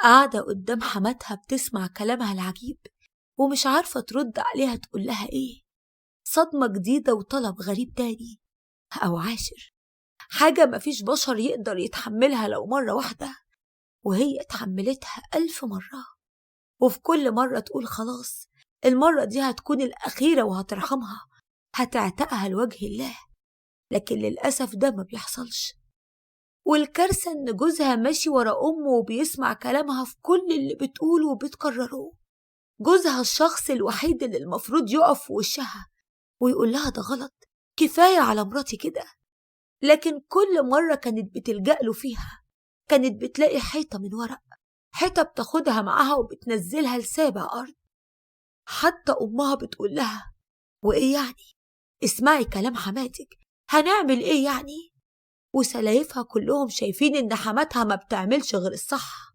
قاعدة قدام حماتها بتسمع كلامها العجيب ومش عارفة ترد عليها تقول لها ايه. صدمة جديدة وطلب غريب تاني أو عاشر، حاجة مفيش بشر يقدر يتحملها لو مرة واحدة، وهي اتحملتها 1000 مرة، وفي كل مرة تقول خلاص المرة دي هتكون الأخيرة وهترحمها، هتعتقها لوجه الله. لكن للأسف ده ما بيحصلش، والكارثة إن جوزها ماشي ورا أمه وبيسمع كلامها في كل اللي بتقوله وبتكرره. جوزها الشخص الوحيد اللي المفروض يقف في وشها ويقول لها ده غلط، كفاية على مراتي كده. لكن كل مرة كانت بتلجأ له فيها كانت بتلاقي حيطة من ورق، حيطة بتاخدها معاها وبتنزلها لسابع أرض. حتى أمها بتقول لها وإيه يعني؟ اسمعي كلام حماتك، هنعمل إيه يعني؟ وسلايفها كلهم شايفين إن حماتها ما بتعملش غير الصح.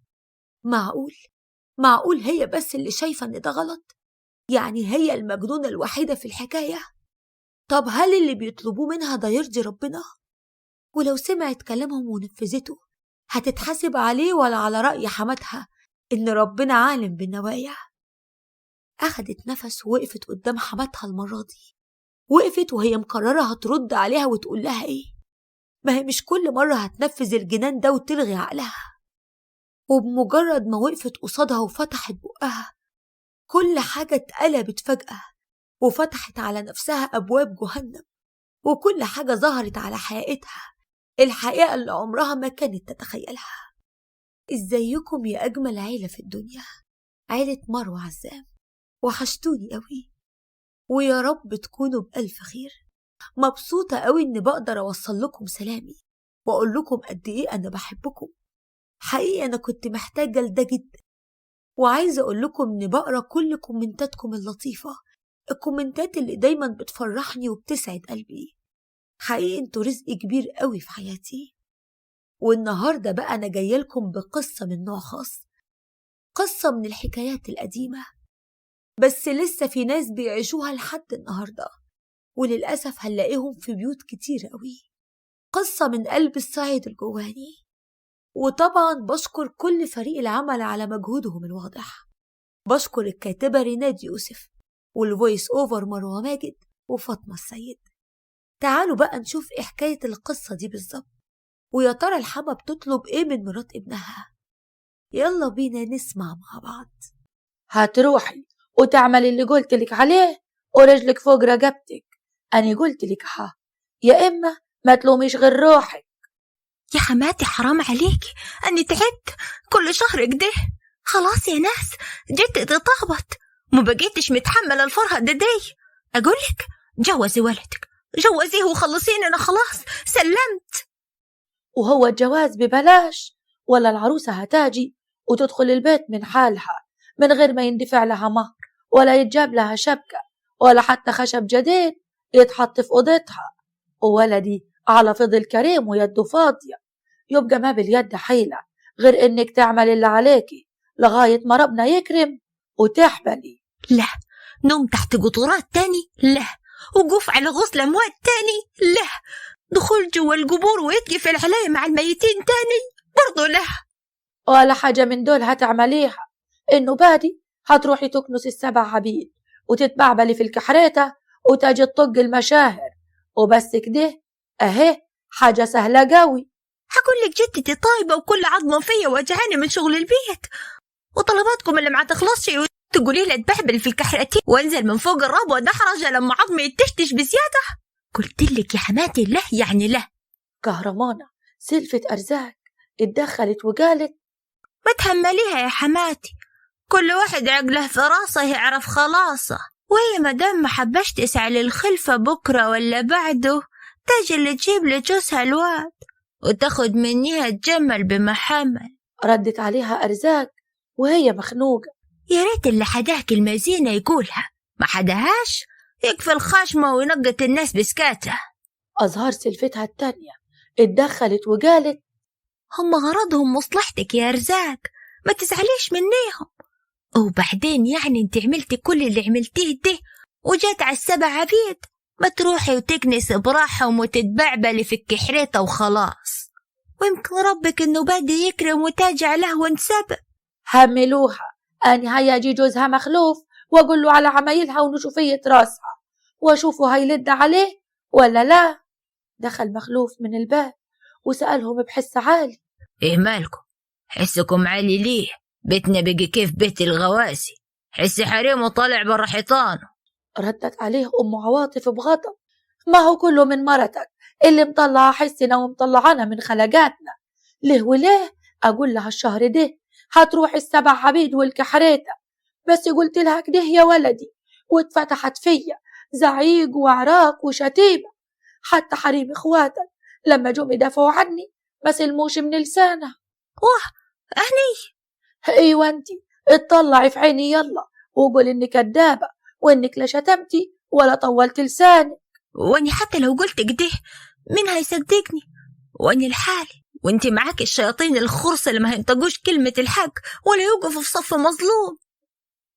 معقول هي بس اللي شايفة إن ده غلط؟ يعني هي المجنونة الوحيدة في الحكاية؟ طب هل اللي بيطلبوه منها ده يرضي ربنا؟ ولو سمعت كلامهم ونفذته هتتحاسب عليه ولا على رأي حماتها إن ربنا عالم بالنوايا؟ أخدت نفس ووقفت قدام حماتها المرة دي، وقفت وهي مقررة هترد عليها وتقول لها إيه. ما هي مش كل مرة هتنفذ الجنان ده وتلغي عقلها. وبمجرد ما وقفت قصادها وفتحت بقها كل حاجة اتقلبت فجأة وفتحت على نفسها أبواب جهنم، وكل حاجة ظهرت على حقيقتها، الحقيقة اللي عمرها ما كانت تتخيلها. ازيكم يا أجمل عيلة في الدنيا، عيلة مروة عزام، وحشتوني قوي، ويا رب تكونوا بألف خير. مبسوطة قوي إني بقدر أوصل لكم سلامي وأقول لكم قد إيه أنا بحبكم. حقيقة أنا كنت محتاجة لده جدا، وعايزة أقول لكم إني بقرأ كل كومنتاتكم اللطيفة، الكومنتات اللي دايما بتفرحني وبتسعد قلبي. حقيقي انتوا رزق كبير قوي في حياتي. والنهاردة بقى أنا جاية لكم بقصة من نوع خاص، قصة من الحكايات القديمة بس لسه في ناس بيعيشوها لحد النهاردة، وللأسف هنلاقيهم في بيوت كتير قوي. قصة من قلب الصعيد الجواني. وطبعا بشكر كل فريق العمل على مجهودهم الواضح. بشكر الكاتبة ريناد يوسف، والفويس اوفر مروة ماجد وفاطمة السيد. تعالوا بقى نشوف ايه حكاية القصة دي بالظبط، ويا ترى الحما بتطلب ايه من مرات ابنها. يلا بينا نسمع مع بعض. هتروحي وتعملي اللي قلتلك عليه ورجلك فوق رقبتك. أنا قلتلك يا إما ما تلوميش غير روحك. يا حماتي حرام عليكي، أني تعبت كل شهر كده، خلاص يا ناس جيت تطابط، ما بقيتش متحمل الفرهدة دي. أقولك جوزي ولدك، جوزيه وخلصيني، أنا خلاص سلمت. وهو الجواز ببلاش ولا العروسة هتاجي وتدخل البيت من حالها من غير ما يندفع لها مهر ولا يتجاب لها شبكة ولا حتى خشب جديد يتحط في أوضتها، وولدي على فضل كريم ويده فاضية، يبقى ما باليد حيلة غير إنك تعمل اللي عليكي لغاية ما ربنا يكرم وتحبلي. لا نوم تحت قطورات تاني، لا وقوف على غسل أموات تاني، لا دخول جوا القبور ويتقف العلاية مع الميتين تاني برضو لا. ولا حاجة من دول هتعمليها. إنه بادي هتروحي تكنس السبع عبيد وتتبعبلي في الكحريتة وتجي تطق المشاهر وبس كده. أهي حاجة سهلة قوي. هقول لك جدتي طيبة وكل عظمة فيا وجعاني من شغل البيت، وطلباتكم اللي ما تخلصش تقولي لي اتبعبل في الكحرتين وانزل من فوق الراب ودحرج لما عظمي يتشتش بزيادة. قلت لك يا حماتي له يعني له. كهرمانة سلفة أرزاق اتدخلت وقالت ما تهمليها يا حماتي، كل واحد عقله في راسه يعرف خلاصه، وهي مدام ما حبش تسعى للخلفة بكرة ولا بعده تاجي اللي تجيب لجوزها الواد وتاخد منيها تجمل بمحمل. ردت عليها أرزاق وهي مخنوقة. يا ريت اللي حداك المزينة يقولها، ما حداهاش يكفي الخشمة وينقط الناس بسكاته. أظهر سلفتها التانية اتدخلت وقالت هم غرضهم مصلحتك يا رزاق، ما تزعليش منيهم، وبعدين يعني انت عملتي كل اللي عملتيه ده وجات على السبع عبيد، ما تروحي وتكنس براحهم وتتبعبلي في الكحريطة وخلاص، ويمكن ربك انه بادي يكرم وتاجع له ونسبب. هملوها أني هيجي جوزها مخلوف وأقول له على عمايلها ونشوفية راسها وأشوفه هيلد عليه ولا لا. دخل مخلوف من الباب وسألهم بحس عالي: إيه مالكم؟ حسكم عالي ليه؟ بيتنا بقي كيف بيت الغواسي، حس حريم وطالع برا حيطانه. ردت عليه أم عواطف بغضب: ما هو كله من مرتك اللي مطلعة حسنا ومطلعانا من خلقاتنا. ليه وليه أقول لها الشهر ده هتروح السبع عبيد والكحريتة، بس قلت لها كده يا ولدي واتفتحت فيا زعيق وعراق وشتيمة. حتى حريم إخواتك لما جم يدافعوا عني ما سلموش من لسانها. واه أهني. ايوه انتي اطلعي في عيني يلا وقول انك كدابة وانك لا شتمتي ولا طولت لسانك. واني حتى لو قلت كده مين هيصدقني؟ واني الحالي وانتي معاك الشياطين الخرصة اللي ما هينطقوش كلمة الحق ولا يوقفوا في صف مظلوم.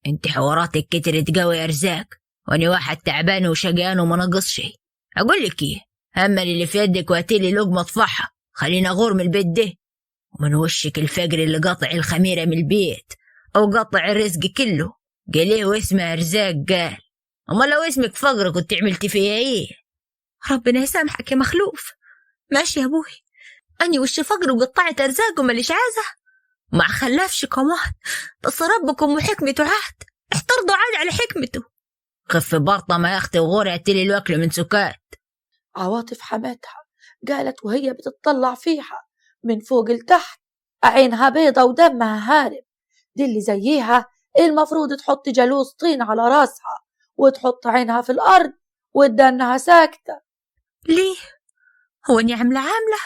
انتي حواراتك كترت قوي يا رزاق، واني واحد تعبان وشقان وما نقص شيء. اقول لك ايه، همل اللي في يدك واتيلي لقمة اطفحها، خلينا غور من البيت ده ومن وشك الفقر اللي قاطع الخميرة من البيت او قاطع الرزق كله. قاليه واسمه رزاق قال، اما لو اسمك فقر كنت عملتي فيها ايه؟ ربنا يسامحك يا مخلوف. ماشي يا ابوي، اني وش فقر وقطعت ارزاق وماليش عازه ما خلافش كمان، بس ربكم وحكمته عاد احترضوا عاد على حكمته. خف برطة ما ياختي وغوري اتلي الوكل من سكات. عواطف حماتها قالت وهي بتطلع فيها من فوق لتحت: عينها بيضة ودمها هارب، دي اللي زيها المفروض تحط جلوس طين على راسها وتحط عينها في الأرض ودانها ساكتة. ليه؟ هو اني عاملة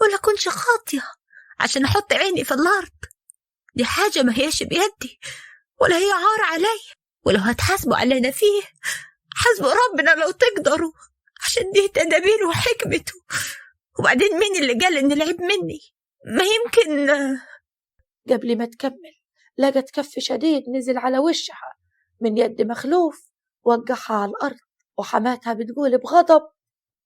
ولا كنش خاطية عشان احط عيني في الأرض؟ دي حاجة ما هيش بيدي ولا هي عار علي، ولو هتحاسبوا علينا فيه حاسبوا ربنا لو تقدروا، عشان دي تدابيره وحكمته. وبعدين مين اللي قال ان العيب مني؟ ما يمكن. قبل ما تكمل لقت كف شديد نزل على وشها من يد مخلوف وقعها على الأرض، وحماتها بتقول بغضب: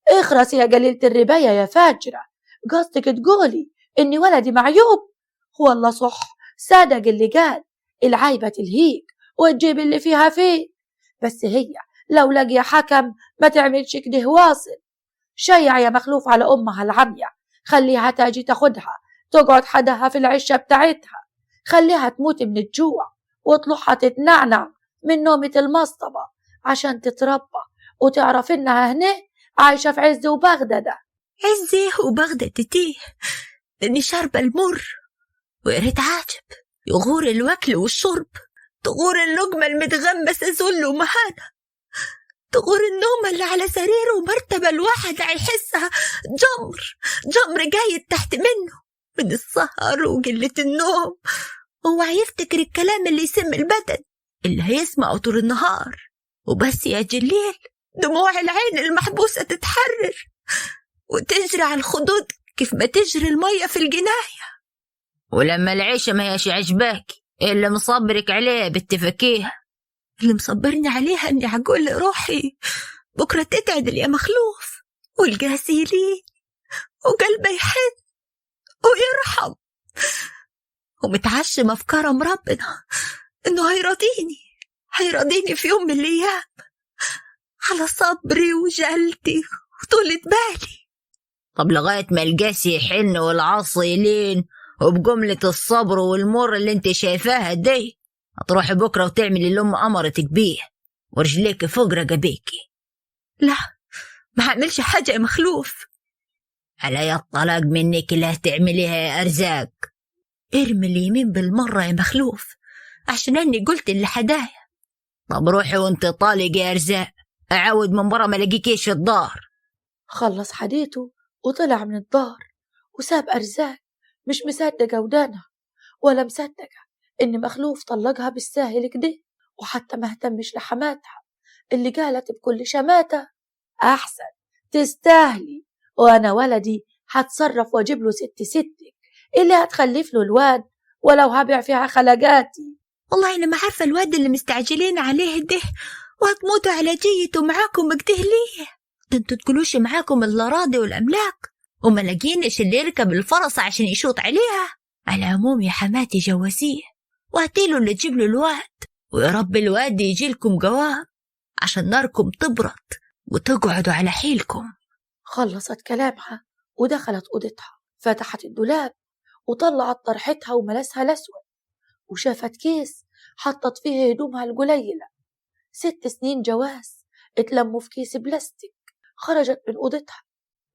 اخرس يا قليلة الرباية يا فاجرة، قصدك تقولي إني ولدي معيوب؟ والله صح صدق اللي قال العيبة تلهيك وتجيب اللي فيها فيه، بس هي لو لقي حكم ما تعملش كده واصل. شيع يا مخلوف على أمها العمية، خليها تاجي تاخدها تقعد حدها في العشة بتاعتها، خليها تموت من الجوع وطلعها تتنعنع من نومة المصطبة عشان تتربى وتعرف إنها هنا عايشة في عز وبغدادة. عزي وبغدادة تيه لاني شاربة المر، ويا ريت عاجب يغور الوكل والشرب، تغور اللقمة المتغمسة ذل ومهانة، تغور النوم اللي على سريره ومرتبة الواحد هيحسها جمر جاي تحت منه من السهر وقلة النوم. هو هيفتكر الكلام اللي يسم البدن اللي هيسمعه طول النهار، وبس يجي الليل دموع العين المحبوسة تتحرر وتجري على الخدود كيف ما تجري المية في الجناية. ولما العيشة ما هيش عجباكي اللي مصبرك عليها باتفاكيها؟ اللي مصبرني عليها اني هقول لروحي بكرة تتعدل يا مخلوف، والقاسي لي وقلبه يحن ويرحم، ومتعشم في كرم ربنا انه هيراضيني في يوم من الايام على صبري وجلدي وطولة بالي. طب لغاية ما القاسي يحن والعصي يلين وبجملة الصبر والمر اللي انت شايفاها دي هتروحي بكرة وتعملي اللي أم أمرتك بيه ورجليك فوق رقبيكي؟ لا ما هعملش حاجة يا مخلوف. علي الطلاق منك اللي هتعمليها يا أرزاق. ارمي اليمين بالمرة يا مخلوف عشان أني قلت اللي حدايا. طب روحي وانت طالق يا أرزاق، أعود من برا ما لقيكيش في الدار. خلص حديته وطلع من الدار وساب أرزاق مش مصدقة ودانها ولا مصدقة إن مخلوف طلقها بالساهل كده، وحتى ما اهتمش لحماتها اللي قالت بكل شماتة: أحسن تستاهلي، وأنا ولدي هتصرف واجيب له ستك اللي هتخلف له الواد ولو هبيع فيها خلقاتي. والله أنا ما عارفة الواد اللي مستعجلين عليه ده وهتموتوا على جيته معاكم كده ليه؟ ده انتوا تقولوش معاكم الأراضي والأملاك وما لاقينش اللي يركب الفرس عشان يشوط عليها. على العموم يا حماتي جواسيه وهاتيله اللي تجيب له الواد، ويا رب الواد يجيلكم قوام عشان ناركم تبرد وتقعدوا على حيلكم. خلصت كلامها ودخلت أوضتها، فتحت الدولاب وطلعت طرحتها وملسها الأسود، وشافت كيس حطت فيه هدومها القليلة. 6 سنين جواز اتلموا في كيس بلاستيك. خرجت من أوضتها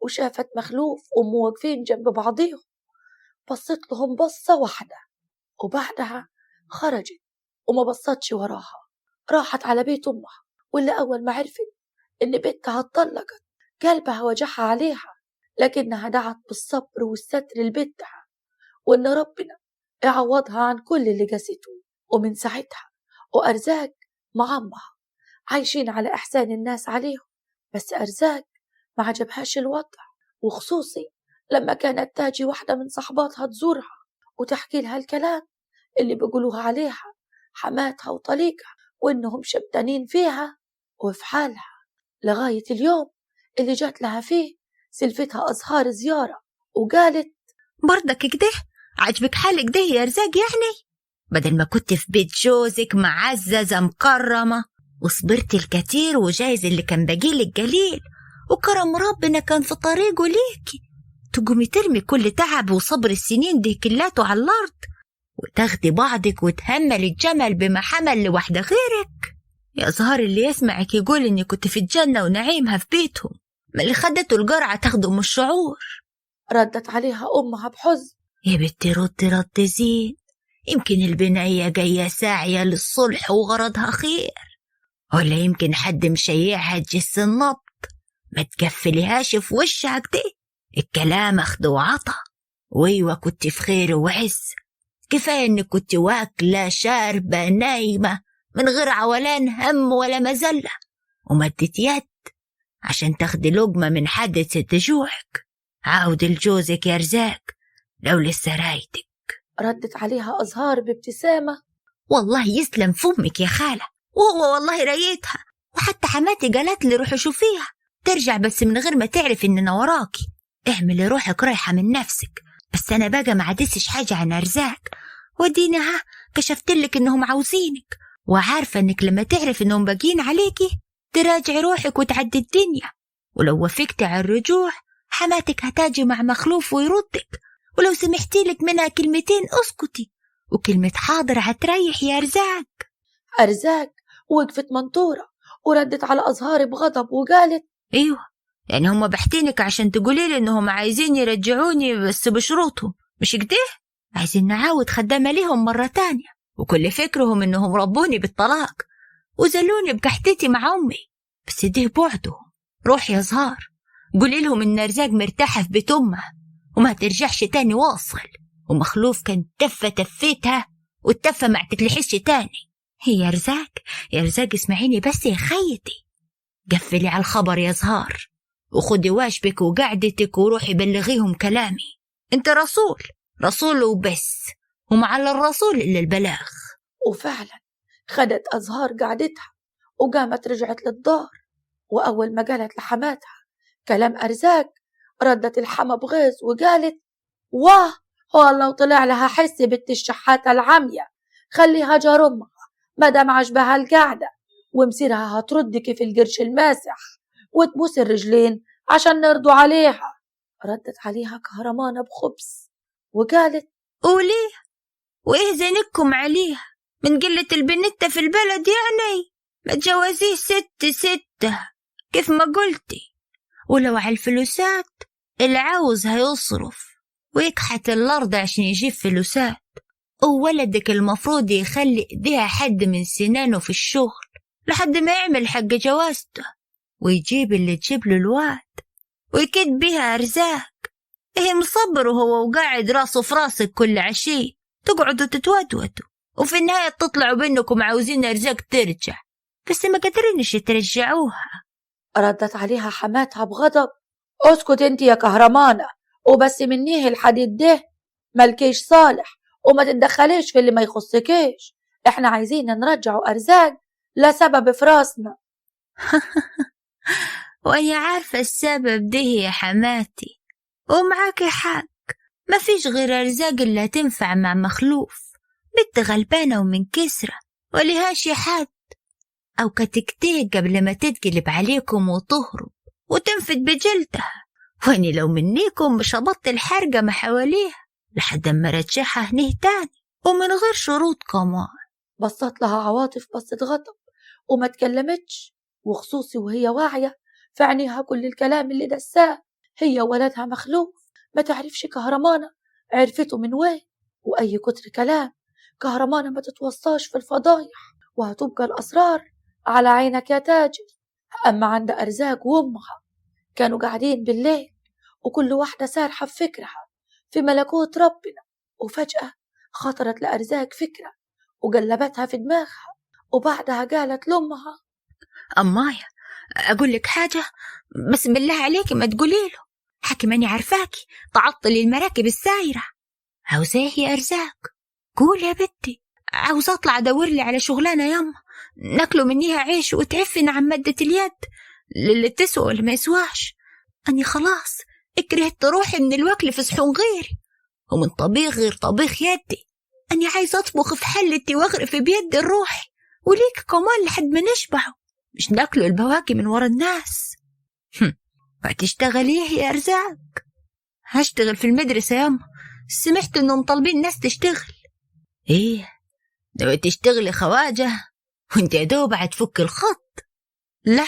وشافت مخلوف وأمه واقفين جنب بعضيهم، بصت لهم بصة واحدة وبعدها خرجت وما بصتش وراها. راحت على بيت أمها، واللي أول ما عرفت إن بنتها اتطلقت قلبها وجعها عليها، لكنها دعت بالصبر والستر لبنتها وإن ربنا يعوضها عن كل اللي قسته. ومن ساعتها وأرزاق مع أمها عايشين على إحسان الناس عليهم، بس أرزاق ما عجبهاش الوضع، وخصوصي لما كانت تاجي واحدة من صحباتها تزورها وتحكي لها الكلام اللي بيقولوها عليها حماتها وطليقها، وإنهم شبتانين فيها وفي حالها، لغاية اليوم اللي جات لها فيه سلفتها أزهار زيارة وقالت: برضك كده عجبك حالك ده يا رزاق؟ يعني بدل ما كنت في بيت جوزك معززة مكرمة وصبرت الكتير وجايز اللي كان باقيلك قليل وكرم ربنا كان في طريقه ليكي، تقومي ترمي كل تعب وصبر السنين دي كلاته على الأرض وتاخدي بعضك وتهمل الجمل بما حمل لوحدة غيرك؟ يا زهر اللي يسمعك يقول إني كنت في الجنة ونعيمها في بيتهم، ما اللي خدته القرعة تاخده من الشعور. ردت عليها أمها بحزن: يا بنتي رد زين، يمكن البنية جاية ساعية للصلح وغرضها خير، ولا يمكن حد مشيعها تجس النبض. ما تكفليهاش في وشك ده، الكلام أخد وعطا. ويوه كنت في خير وعز، كفاية إنك كنت واكلة شاربة نايمة من غير عولان هم ولا مزلة، ومدت يد عشان تاخدي لقمة من حد ست جوعك. عاود لجوزك يا رزاق لو لسه رايتك. ردت عليها أزهار بابتسامة: والله يسلم فمك يا خالة، وهو والله رايتها، وحتى حماتي قالت لي روحي شوفيها، ترجع بس من غير ما تعرف إننا وراكي. اعملي روحك رايحة من نفسك، بس أنا بقى ما عدسش حاجة عن أرزاق، وديني ها كشفتلك إنهم عاوزينك، وعارفة إنك لما تعرف إنهم باقين عليكي تراجعي روحك وتعدي الدنيا. ولو وافقتي على الرجوع حماتك هتاجي مع مخلوف ويردك، ولو سمحتيلك منها كلمتين اسكتي، وكلمة حاضر هتريح يا أرزاق. أرزاق وقفت منطورة وردت على أزهار بغضب وقالت: ايوه، يعني هم بحتينك عشان تقولي لي انهم عايزين يرجعوني بس بشروطهم، مش كده؟ عايزين نعاود خدامة ليهم مرة تانية، وكل فكرهم انهم ربوني بالطلاق وزلوني بكحتتي مع امي، بس ده بعدهم. روح يا زهار قولي لهم ان أرزاق مرتاحة في بيت امها وما ترجعش تاني واصل، ومخلوف كان تفتها والتفة ما تتلحش تاني. هي يا رزاق اسمعيني بس يا خيتي، قفلي على الخبر يا زهار وخدي واجبك وقعدتك وروحي بلغيهم كلامي. انت رسول وبس، وما على الرسول إلا البلاغ. وفعلا خدت أزهار قعدتها وقامت رجعت للدار، وأول ما قالت لحماتها كلام أرزاق ردت الحما بغيظ وقالت: واه والله وطلع لها حس بنت الشحاتة العمية، خليها جار أمها مدام عجبها القعدة، ومسيرها هتردك في القرش الماسح وتبوس الرجلين عشان نرضوا عليها. ردت عليها كهرمانة بخبز وقالت: قوليه، وإيه زينكم عليها من قلة البنتة في البلد؟ يعني ما تجوزيه ستة كيف ما قلتي، ولو على الفلوسات العاوز هيصرف ويكحت الأرض عشان يجيب فلوسات، وولدك المفروض يخلي ايديها حد من سنانه في الشغل لحد ما يعمل حق جوازته ويجيب اللي تجيب له الواد ويكد بيها أرزاق. ايه مصبر وهو وقاعد راسه في راسك كل عشي، تقعدوا تتودودوا وفي النهاية تطلعوا بينكم عاوزين أرزاق ترجع بس ما قدرينش ترجعوها. ردت عليها حماتها بغضب: اسكت انت يا كهرمانة وبس، منيه الحديد ده ملكيش صالح وما تتدخليش في اللي ما يخصكيش، احنا عايزين نرجعوا أرزاق لسبب في راسنا. وأنا عارفة السبب ده يا حماتي، ومعاكي حق، ما فيش غير أرزاق اللي هتنفع مع مخلوف، بنت غلبانة ومنكسرة ولهاش حد، أو كتكتيك قبل ما تتقلب عليكم وتهرب وتنفد بجلدها. واني لو منيكم مش هبطل حرقة ما حواليها لحد ما رجعها هنيه تاني ومن غير شروط كمان. بصت لها عواطف بصة غضب وما تكلمتش، وخصوصي وهي واعية في عينيها كل الكلام اللي دساه. هي ولدها مخلوف، ما تعرفش كهرمانة عرفته من وين. وأي كتر كلام، كهرمانة ما تتوصاش في الفضايح، وهتبقى الأسرار على عينك يا تاجر. أما عند أرزاق وأمها كانوا قاعدين بالليل، وكل واحدة سارحة بفكرها في ملكوت ربنا، وفجأة خطرت لأرزاق فكرة وقلبتها في دماغها، وبعدها قالت لأمها: أمايا أقول لك حاجة، بس بالله عليك ما تقولي له، حكي ماني عارفاكي تعطلي المراكب السايرة. عاوزاه يا أرزاق؟ قول يا بنتي. عاوز أطلع أدور لي على شغلانة يما ناكله منيها عيش وتعفن عن مادة اليد اللي تسوى واللي ما يسواش. أني خلاص اكرهت روحي من الوكل في صحون غيري ومن طبيخ غير طبيخ يدي. أني عايز أطبخ في حلتي وأغرف بيد الروحي وليك كمان لحد ما نشبعه، مش ناكله البواكي من ورا الناس. هتشتغل ايه يا أرزاق؟ هشتغل في المدرسة ياما، سمعت انهم طالبين الناس تشتغل. ايه لو تشتغلي خواجة وانت يا دوب هتفك الخط؟ لا،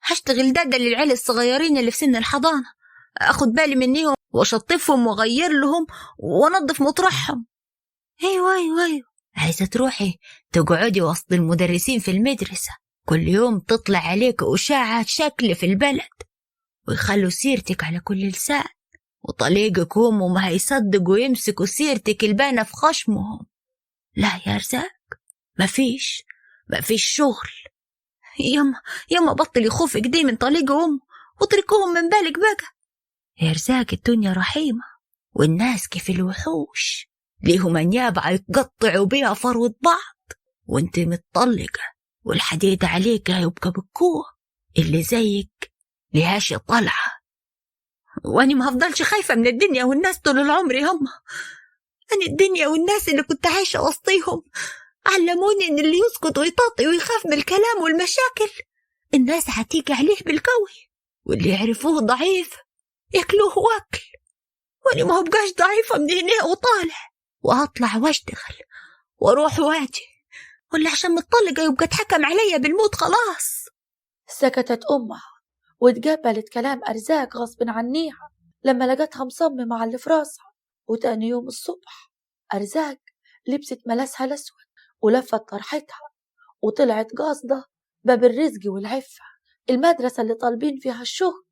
هشتغل دادة للعيال الصغيرين اللي في سن الحضانة، اخد بالي منيهم واشطفهم واغير لهم وانظف مطرحهم. ايوه ايوه ايوه، عايزة تروحي تقعدي وسط المدرسين في المدرسة، كل يوم تطلع عليك أشاعة شكل في البلد ويخلوا سيرتك على كل لسان، وطليقك هم ما هيصدقوا يمسكوا سيرتك البانة في خشمهم. لا يا رزاق، مفيش شغل. يما بطل يخوفك دي من طليق أمه واتركوهم من بالك بقى. يا رزاق الدنيا رحيمة والناس كيف الوحوش، ليهم أنيابع يتقطعوا بيها فروة بعض، وانت متطلقة والحديد عليك هيبقى بالقوة. اللي زيك لهاش طلعة، واني ما هفضلش خايفة من الدنيا والناس طول العمر يما. أنا الدنيا والناس اللي كنت عايشة وسطيهم علموني إن اللي يسكت ويطاطي ويخاف من الكلام والمشاكل الناس هتيجي عليه بالقوي، واللي يعرفوه ضعيف ياكلوه واكل. واني ما هبقاش ضعيفة من هنا وطالع وهطلع واشتغل واروح واجي، ولا عشان متطلقة يبقى اتحكم عليا بالموت خلاص. سكتت أمها وتقبلت كلام أرزاق غصب عنيها لما لقتها مصممة على اللي في راسها. وتاني يوم الصبح أرزاق لبست ملاسها الأسود ولفت طرحتها وطلعت قاصدة باب الرزق والعفة. المدرسة اللي طالبين فيها الشغل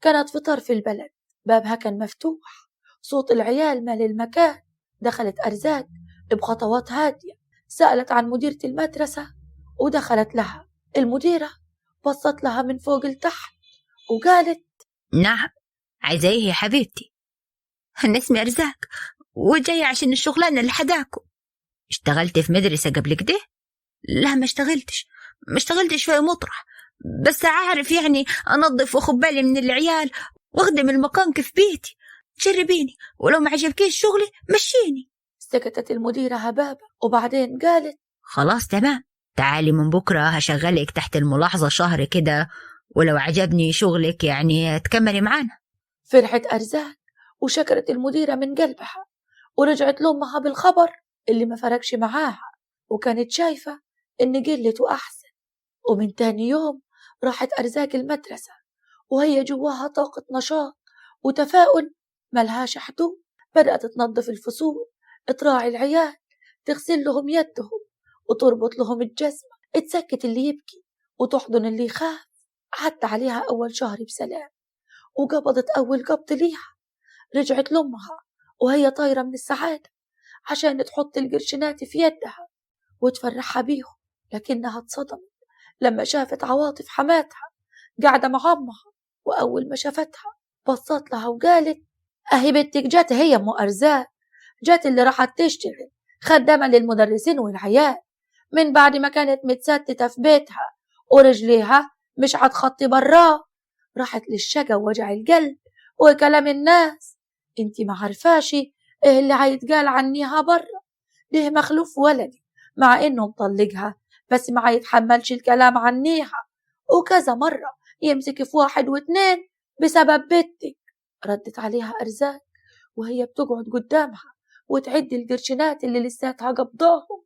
كانت في طرف البلد، بابها كان مفتوح، صوت العيال مال المكان. دخلت أرزاق بخطوات هادية، سألت عن مديرة المدرسة ودخلت لها. المديرة بصت لها من فوق لتحت وقالت: نعم، عايزة ايه يا حبيبتي؟ أنا اسمي أرزاق وجاية عشان الشغلانة اللي حداكم. اشتغلت في مدرسة قبل كده؟ لا ما اشتغلتش في مطرح، بس عارف يعني أنظف وأخد بالي من العيال واخدم المكان كيف بيتي. جربيني ولو ما عجبكيش شغلي مشيني. سكتت المديرة هبابة وبعدين قالت: خلاص تمام، تعالي من بكرة هشغلك تحت الملاحظة شهر كده، ولو عجبني شغلك يعني تكملي معانا. فرحت أرزاق وشكرت المديرة من قلبها ورجعت لأمها بالخبر اللي ما فرقش معاها، وكانت شايفة إن قلته أحسن. ومن تاني يوم راحت أرزاق المدرسة وهي جواها طاقة نشاط وتفاؤل ملهاش حدود. بدأت تنظف الفصول، تراعي العيال، تغسل لهم يدهم وتربط لهم الجزمة، تسكت اللي يبكي وتحضن اللي يخاف. عدت عليها أول شهر بسلام وقبضت أول قبض ليها. رجعت لأمها وهي طايرة من السعادة عشان تحط القرشنات في يدها وتفرحها بيهم، لكنها اتصدمت لما شافت عواطف حماتها قاعدة مع أمها. وأول ما شافتها بصت لها وقالت: أهي بنتك جات، هي أم أرزاق، جات اللي راحت تشتغل خدامة للمدرسين والعيال من بعد ما كانت متستتة في بيتها ورجليها مش هتخطي براه. راحت للشقا ووجع القلب وكلام الناس. انتي ما عارفاشي ايه اللي هيتقال عنيها برا، ده مخلوف ولدي، مع إنه مطلقها بس ما يتحملش الكلام عنيها، وكذا مرة يمسك في 1 و2 بسبب بنتك. ردت عليها أرزاق وهي بتقعد قدامها وتعد القرشينات اللي لساتها قبضاهم.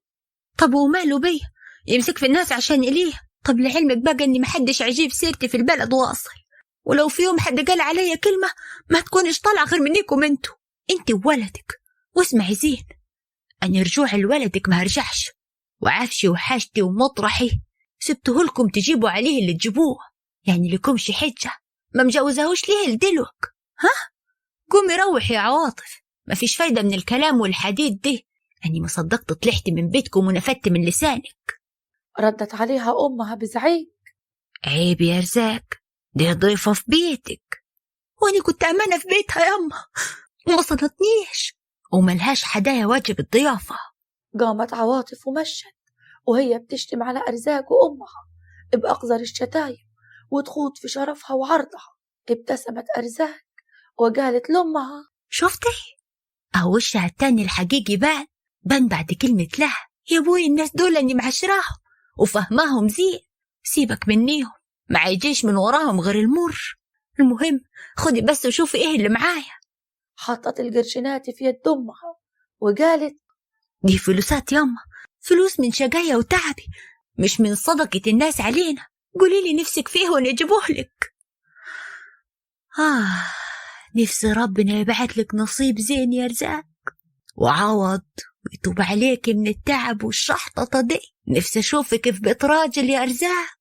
طب وماله بيه؟ يمسك في الناس عشان إليه. طب لعلمك بقى إني محدش عجيب سيرتي في البلد واصل، ولو في يوم حد قال عليا كلمة ما تكونش طالعة غير منيكم انتوا، انت وولدك. واسمعي زين، أنا رجوع لولدك ما هرجعش، وعفشي وحاجتي ومطرحي سبتهولكم تجيبوا عليه اللي تجيبوه، يعني لكمش حجة ما مجوزهوش ليه لدلوك. ها؟ قومي روحي يا عواطف، ما فيش فايدة من الكلام والحديد ده، أني ما صدقت طلعت من بيتكم ونفدت من لسانك. ردت عليها أمها بزعيق. عيب يا رزاق، دي ضيفة في بيتك، وأنا كنت أمانة في بيتها ياما وما صدتنيش وملهاش حدايا واجب الضيافة. قامت عواطف ومشت وهي بتشتم على أرزاق وأمها بأقذر الشتايم وتخوض في شرفها وعرضها. ابتسمت أرزاق وقالت لأمها: شفتي؟ أهو وشها التاني الحقيقي بان بعد كلمة له. يا بوي الناس دول أني معشراهم وفهماهم زين، سيبك منيهم، ما يجيش من وراهم غير المر. المهم خدي بس وشوفي إيه اللي معايا. حطت القرشينات في يد أمها وقالت: دي فلوسات ياما، فلوس من شقايا وتعبي، مش من صدقة الناس علينا. قولي لي نفسك فيه ونجيبوه لك. نفسي ربنا يبعت لك نصيب زين يا رزاق وعوض ويتوب عليك من التعب والشحططة دي. نفسي أشوفك في بيت راجل يا رزاق،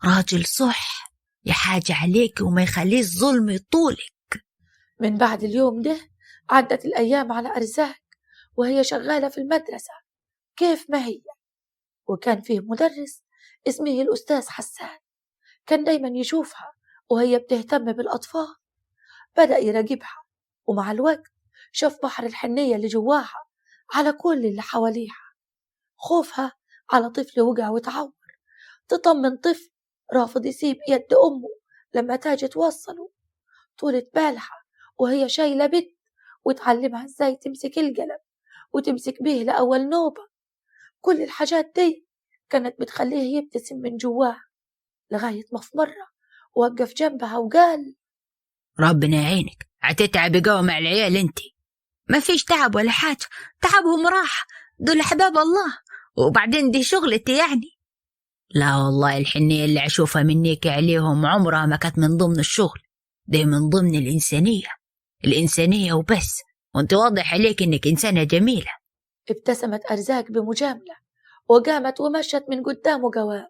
راجل صح يحاجة عليك وما يخليش ظلم يطولك. من بعد اليوم ده عدت الأيام على أرزاق وهي شغالة في المدرسة كيف ما هي. وكان فيه مدرس اسمه الأستاذ حسان، كان دايما يشوفها وهي بتهتم بالأطفال، بدأ يراقبها، ومع الوقت شاف بحر الحنية اللي جواها على كل اللي حواليها. خوفها على طفل وقع وتعور، تطمن طفل رافض يسيب يد أمه لما تاجي توصله، طولة بالها وهي شايلة بنت وتعلمها ازاي تمسك القلم وتمسك به لأول نوبة. كل الحاجات دي كانت بتخليه يبتسم من جواه، لغاية ما في مرة وقف جنبها وقال: ربنا يعينك، هتتعبي جوا مع العيال انتي. ما فيش تعب ولا حاجة، تعبهم راح، دول أحباب الله، وبعدين دي شغلتي يعني. لا والله الحنية اللي أشوفها منيك عليهم عمرها ما كانت من ضمن الشغل، دي من ضمن الإنسانية وبس، وانت واضح عليك انك إنسانة جميلة. ابتسمت أرزاق بمجاملة وقامت ومشت من قدامه قوام،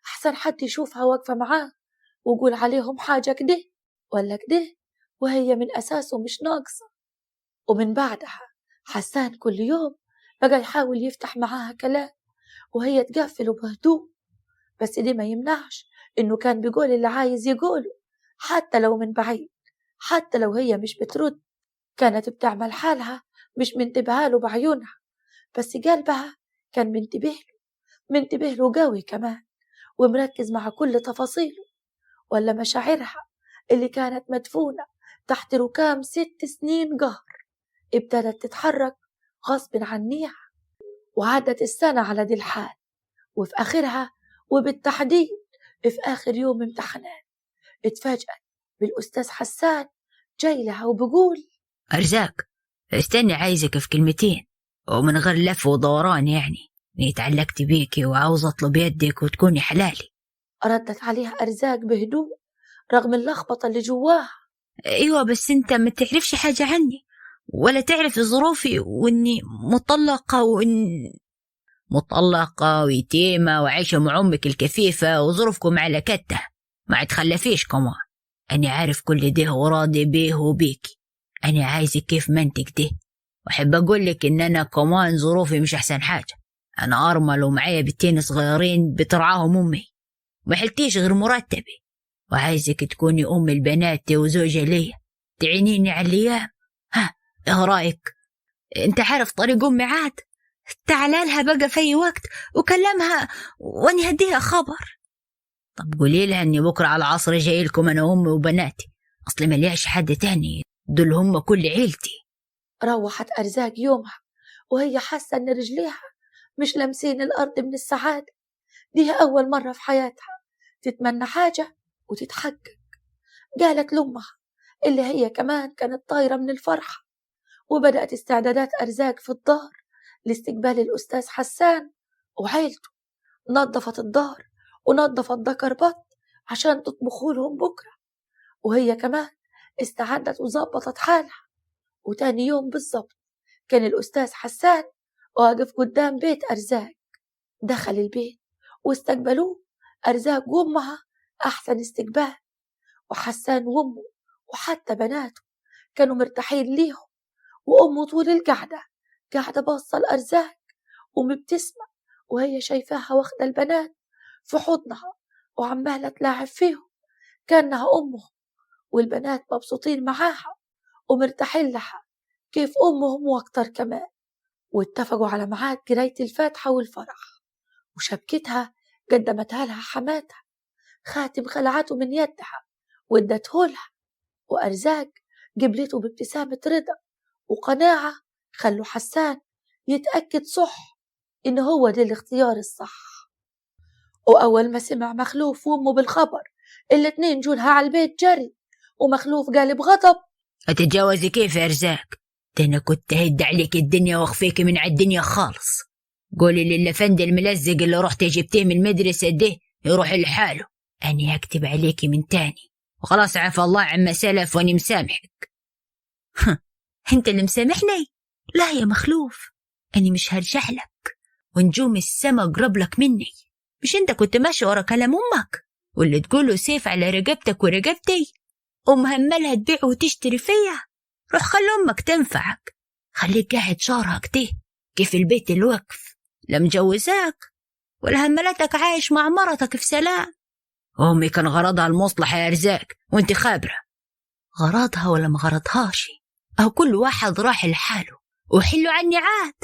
أحسن حد يشوفها واقفة معاه ويقول عليهم حاجة كده ولا كده وهي من أساسه مش ناقصة. ومن بعدها حسان كل يوم بقى يحاول يفتح معاها كلام وهي تقفله بهدوء، بس دي ما يمنعش إنه كان بيقول اللي عايز يقوله حتى لو من بعيد، حتى لو هي مش بترد. كانت بتعمل حالها مش منتبهة له بعيونها، بس قلبها كان منتبه له قوي كمان، ومركز مع كل تفاصيله ولا مشاعرها اللي كانت مدفونة تحت ركام 6 سنين قهر ابتدت تتحرك غصب عنيها. وعدت السنة على دي الحال، وفي آخرها وبالتحديد في آخر يوم امتحانات اتفاجأت بالأستاذ حسان جاي لها وبقول: أرزاق استني، عايزك في كلمتين ومن غير لف ودوران، يعني اني اتعلقت بيكي وعاوز اطلب يدك وتكوني حلالي. ردت عليها أرزاق بهدوء رغم اللخبطة اللي جواها: ايوه بس انت ما تعرفش حاجة عني ولا تعرف ظروفي، واني مطلقة ويتيمة وعايشة مع امك الكفيفة وظروفكم على كته، ما تخلفيش كمان. انا عارف كل ده وراضي بيه وبيكي، انا عايزك كيف ما انت كده. واحب اقول لك ان انا كمان ظروفي مش احسن حاجة، انا ارمل ومعايا بنتين صغيرين بترعاهم امي، ما حلتيش غير مرتبي، وعايزك تكوني ام البنات وزوجة ليا تعينيني على الايام. ايه رايك؟ انت عارف طريق امي عاد، تعالالها بقى في اي وقت وكلمها واني هديها خبر. طب قولي لها اني بكره على العصر جاي لكم انا وامي وبناتي، اصل ملياش حد تاني، دول هم كل عيلتي. روحت أرزاق يومها وهي حاسة إن رجليها مش لامسين الأرض من السعادة. دي أول مرة في حياتها تتمنى حاجة وتتحقق. قالت لأمها اللي هي كمان كانت طايرة من الفرحة، وبدأت استعدادات أرزاق في الدار لاستقبال الأستاذ حسان وعيلته. نظفت الدار ونظفت دكر بط عشان تطبخوا لهم بكرة، وهي كمان استعدت وظبطت حالها. وتاني يوم بالظبط كان الأستاذ حسان واقف قدام بيت أرزاق. دخل البيت واستقبلوه أرزاق وأمها أحسن استقبال، وحسان وأمه وحتى بناته كانوا مرتاحين ليهم. وأمه طول القعدة قاعدة باصة لأرزاق ومبتسمة، وهي شايفاها واخدة البنات في حضنها وعمالة تلاعب فيهم كأنها أمهم، والبنات مبسوطين معاها ومرتاحين لها كيف أمهم وأكتر كمان. واتفقوا على ميعاد قراية الفاتحة والفرح، وشبكتها قدمتها لها حماتها. خاتم خلعته من يدها وادته لها، وأرزاق قبلته بابتسامة رضا وقناعة خلوا حسان يتأكد صح إن هو ده الاختيار الصح. وأول ما سمع مخلوف وأمه بالخبر الاتنين جولها على البيت جري، ومخلوف قال بغضب: هتتجوزي كيف يا أرزاق؟ ده أنا كنت هد عليك الدنيا واخفيك من الدنيا خالص. قولي للأفندي الملزق اللي رحت جبتيه من المدرسة ده يروح لحاله، أني هكتب عليكي من تاني، وخلاص عفى الله عما سلف وأني مسامحك. انت اللي مسامحني؟ لا يا مخلوف، أني مش هرجع لك، ونجوم السما قرب لك مني. مش انت كنت ماشي ورا كلام أمك واللي تقوله سيف على رقبتك ورقبتي؟ همالها تبيع وتشتري فيها. روح خلي أمك تنفعك، خليك قاعد شارها كده كيف البيت الوقف، لا مجوزاك ولا هملتك عايش مع مرتك في سلام. أمي كان غرضها المصلحة يا أرزاق وانت خابرة. غرضها ولا ما غرضهاش، أو كل واحد راح لحاله، وحلوا عني عاد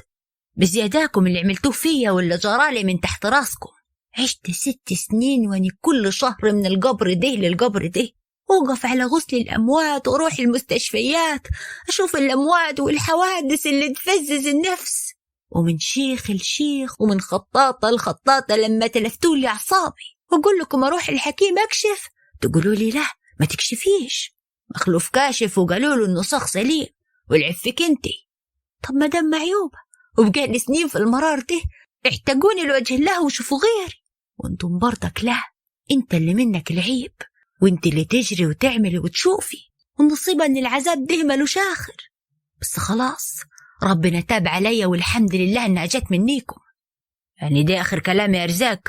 بزياداكم اللي عملتوه فيا ولا جرالي من تحت راسكم. عشت 6 سنين واني كل شهر من القبر ده للقبر ده، أوقف على غسل الأموات وروح المستشفيات أشوف الأموات والحوادث اللي تفزز النفس، ومن شيخ لشيخ ومن خطاطة لخطاطة لما تلفتولي أعصابي. وأقول لكم أروح الحكيم أكشف، تقولوا لي لا ما تكشفيش، مخلوف كاشف وقالوا له إنه صخ سليم والعفك انتي. طب ما دام معيوبة وبقالي سنين في المرار ده، احتاجوني لوجه الله وشوفوا غيري، وانتم برضك لا، انت اللي منك العيب، وانت اللي تجري وتعملي وتشوفي، والنصيبة ان العذاب ده ملوش آخر. بس خلاص ربنا تاب عليا والحمد لله انها جت منيكم. يعني ده آخر كلام يا أرزاق؟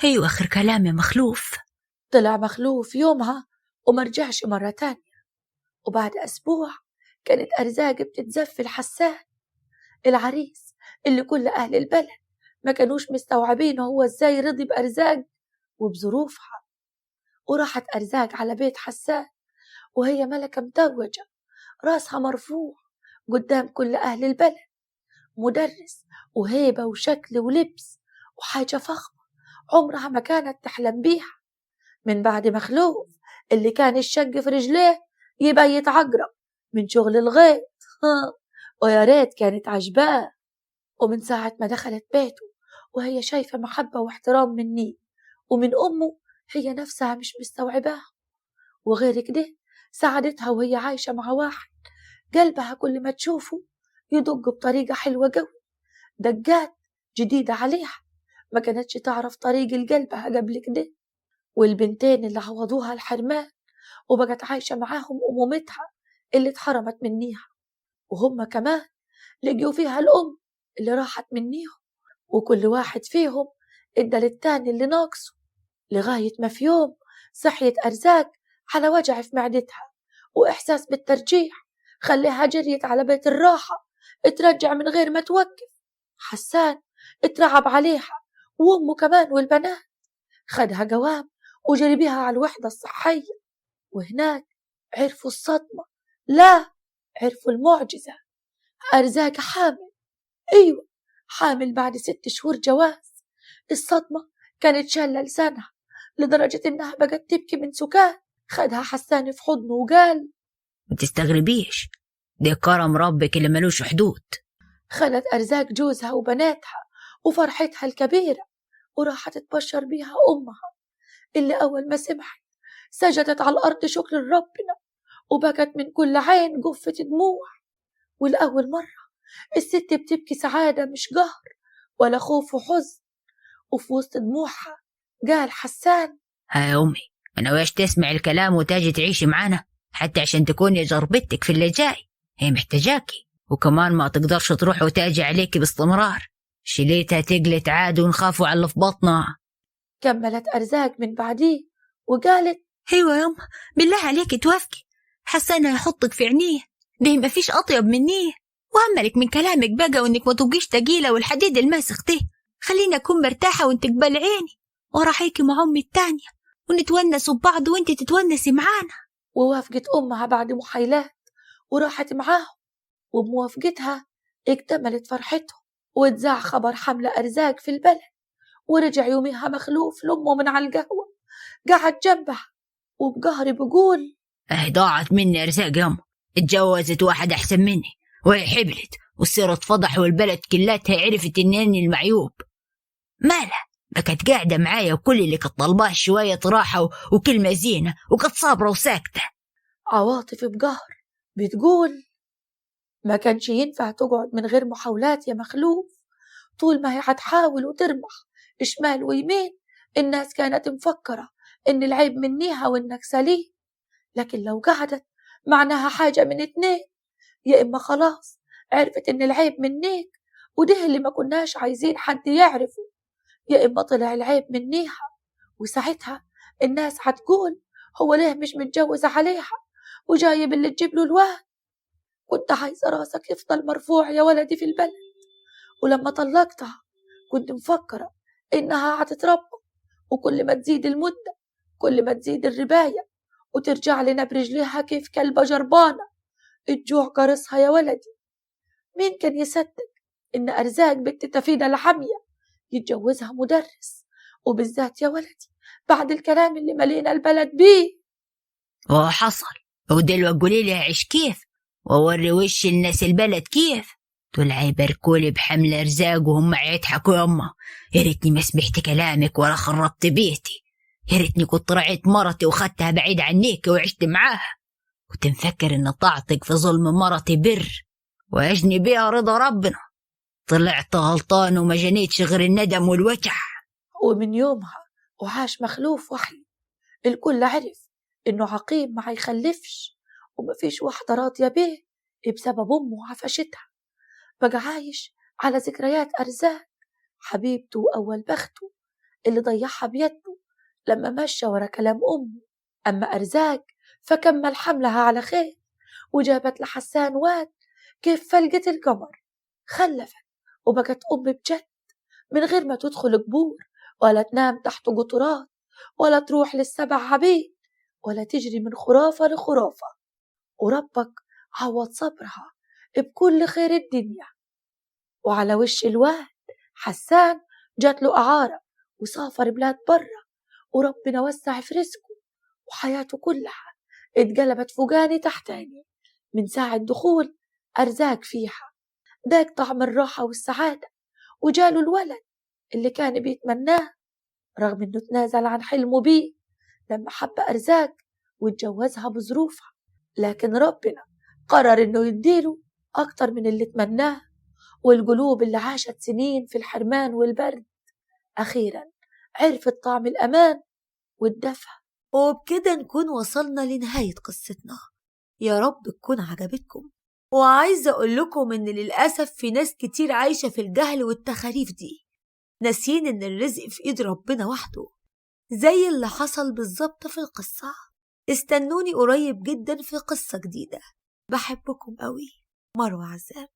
ايوه آخر كلام يا مخلوف. طلع مخلوف يومها ومرجعش مرة تانية. وبعد أسبوع كانت أرزاق بتتزف الحسان العريس اللي كل أهل البلد ما كانوش مستوعبين هو ازاي رضي بأرزاق وبظروفها. وراحت أرزاق على بيت حسان وهي ملكة متوجة راسها مرفوع قدام كل أهل البلد، مدرس وهيبة وشكل ولبس وحاجة فخمة عمرها ما كانت تحلم بيها. من بعد مخلوف اللي كان الشق في رجليه يبقى يتعقرب من شغل الغيط ويا ريت كانت عجباه. ومن ساعة ما دخلت بيته وهي شايفة محبة واحترام مني ومن أمه، هي نفسها مش مستوعباها. وغير كده ساعدتها وهي عايشة مع واحد قلبها كل ما تشوفه يدق بطريقة حلوة قوي، دقات جديدة عليها ما كانتش تعرف طريق لقلبها قبل كده. والبنتين اللي عوضوها الحرمان وبقت عايشة معاهم أمومتها اللي اتحرمت منيها، وهم كمان لقيوا فيها الأم اللي راحت منيهم، وكل واحد فيهم ادى للتاني اللي ناقصه، لغاية ما في يوم صحيت أرزاق على وجع في معدتها وإحساس بالترجيح خليها جريت على بيت الراحة اترجع من غير ما توقف. حسان اترعب عليها وأمه كمان والبنات، خدها قوام وجري بيها على الوحدة الصحية، وهناك عرفوا الصدمة، لا عرفوا المعجزة. أرزاق حامل، أيوة حامل بعد 6 شهور جواز. الصدمة كانت شالة لسانها لدرجة إنها بقت تبكي من سكات. خدها حسان في حضنه وقال: ما تستغربيش، ده كرم ربك اللي ملوش حدود. خدت أرزاق جوزها وبناتها وفرحتها الكبيرة وراحت تبشر بيها أمها، اللي أول ما سمعت سجدت على الأرض شكر لربنا وبكت من كل عين جفة دموع. والأول مرة الست بتبكي سعادة مش قهر ولا خوف وحزن. وفي وسط دموعها قال حسان: ها يا أمي، أنا ويش تسمع الكلام وتاجي تعيشي معانا حتى عشان تكوني جربتك في اللي جاي. هي محتاجاكي، وكمان ما تقدرش تروح وتاجي عليكي باستمرار. شليتها تقلت عاد ونخافوا على اللي في بطنها. كملت أرزاق من بعديه وقالت: ايوه يا أم، بالله عليك توافقي. حسانة يحطك في عينيه، ده ما فيش أطيب منيه. وأملك من كلامك بقى وإنك ما تبقيش تقيلة والحديد الماسخ ده. خليني أكون مرتاحة وإنت تقبل عيني وراحيكي مع أمي التانية ونتونسوا ببعض وإنت تتونسي معانا. ووافقت أمها بعد محايلات وراحت معاهم. وبموافقتها اكتملت فرحتهم واتذاع خبر حمل أرزاق في البلد. ورجع يوميها مخلوف لأمه من على القهوة، قعد جنبها وبقهر بيقول: ضاعت مني أرزاق يا أم، اتجوزت واحد أحسن مني وهي حبلت والسيرة اتفضح والبلد كلاتها عرفت إنني المعيوب. مالها بكت قاعدة معايا وكل اللي كنت طلباه شوية راحة وكلمة زينة وكنت صابرة وساكتة. عواطف بقهر بتقول: ما كانش ينفع تقعد من غير محاولات يا مخلوف. طول ما هي هتحاول وترمح شمال ويمين الناس كانت مفكرة إن العيب منيها وإنك سليم. لكن لو قعدت معناها حاجة من اتنين: يا إما خلاص عرفت إن العيب منيك وده اللي ما كناش عايزين حد يعرفه، يا إما طلع العيب منيها وساعتها الناس هتقول: هو ليه مش متجوز عليها وجايب اللي تجيب له الواد؟ كنت عايزة راسك يفضل مرفوع يا ولدي في البلد. ولما طلقتها كنت مفكرة إنها هتتربى، وكل ما تزيد المدة كل ما تزيد الرباية وترجع لنا برجليها كيف كلبة جربانة الجوع قرصها يا ولدي. مين كان يصدق إن أرزاق بنت تفيدة الحامية يتجوزها مدرس، وبالذات يا ولدي بعد الكلام اللي ملينا البلد بيه؟ وحصل. ودلوقتي قولي لي أعيش كيف وأوري وش الناس البلد كيف؟ طلع يباركولي بحمل أرزاق وهم يضحكوا يما. يا ريتني ما سمعت كلامك ولا خربت بيتي. يا ريتني كنت رعيت مرتي وخدتها بعيد عنيك وعشت معاها. كنت مفكر إن طاعتك في ظلم مرتي بر وأجني بيها رضا ربنا. طلعت غلطان وما جنيتش غير الندم والوجع. ومن يومها وعاش مخلوف وحيد. الكل عرف إنه عقيم ما هيخلفش ومفيش واحدة راضية بيه بسبب أمه وعفشتها. بقى عايش على ذكريات أرزاق حبيبته وأول بخته اللي ضيعها بيده لما مشى ورا كلام أمه. أما أرزاق فكمل حملها على خير وجابت لحسان واد كيف فلقت القمر. خلفت وبقت أم بجد من غير ما تدخل قبور ولا تنام تحت قطرات ولا تروح للسبع عبيد ولا تجري من خرافة لخرافة. وربك عوض صبرها بكل خير الدنيا. وعلى وش الواد حسان جات له إعارة وسافر بلاد برا، وربنا وسع في رزقه وحياته كلها اتقلبت فوقاني تحتاني من ساعة دخول أرزاق فيها. داق طعم الراحة والسعادة وجاله الولد اللي كان بيتمناه رغم إنه تنازل عن حلمه بيه لما حب أرزاق واتجوزها بظروفها. لكن ربنا قرر إنه يديله أكتر من اللي تمناه. والقلوب اللي عاشت سنين في الحرمان والبرد أخيرا عرفت طعم الأمان والدفء. وبكده نكون وصلنا لنهاية قصتنا. يا رب تكون عجبتكم. وعايزة أقول لكم إن للأسف في ناس كتير عايشة في الجهل والتخاريف دي، ناسيين إن الرزق في إيد ربنا وحده، زي اللي حصل بالظبط في القصة. استنوني قريب جدا في قصة جديدة. بحبكم قوي. مروة عزام.